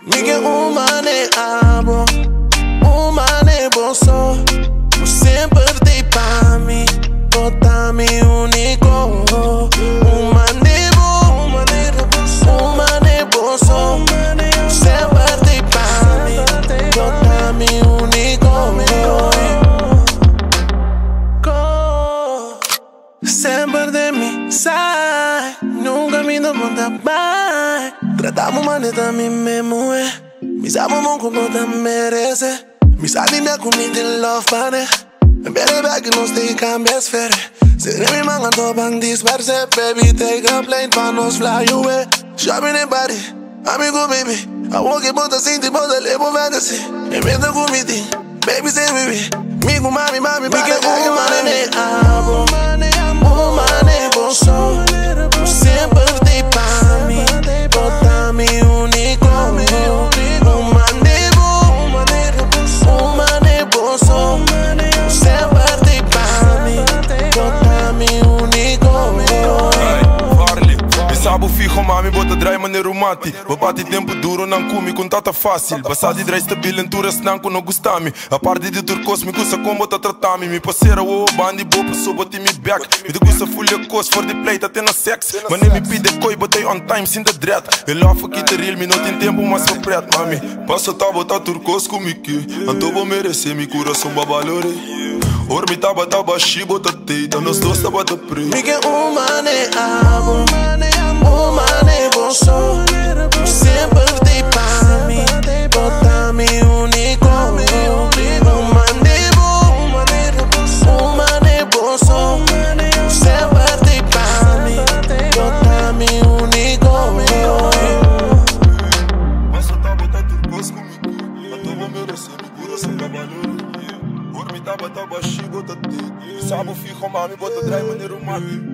Miguel humane abo, humane bolso. Por sempre dei pra mim, bota-me único. Humane bolso. Sempre dei pra mim, bota-me único. Sempre de mim sai, nunca me dá conta mais. Tratamos maneta a mim mesmo, mis amamos como te merece. Mis anime comida in love, pane. Better back in no stay can best fair. Say me man and top and disperse. Baby, take a plane, pan us fly away. Shopping in body, amigo baby. I walk in both the city, but the label fantasy. And with the committee, baby say baby. Migo mami, mami, baby, humane abo, humane bolso. Sempre dei pra mim, bota-me único. Humane bolso. Sempre dei pra mim, bota-me único. Sabo fijo mami, bota drai maneiro mati. Babati tempo duro, não come com tata fácil. Passadi drai stabil, entura snanco no gustami. A parte de turcos, me gusta como tá tratami. Me parceira o bandi, bopa, so boti me back. Me gusta fulha cos, for the plate, até na sex. Mas nem me pide coi, botei on time, sem the dread. Ele off aqui te real, me não tem tempo, mas sou preto, mami. Passa tá botar turcos comigo. Anto merecer, me coração babalore. Ormi taba taba shi bota teita, nós dois taba ta pre. Miguel humane abo, humane bolso. Sempre dei pra mim, bota-me único. Humane bolso. Sempre dei pra mim, bota-me único. Passa tá botar turcos comigo. Anto merecer, me coração babalore. Ormi taba taba shi bota teita. Sabo fijo mami, bota drai maneiro mati.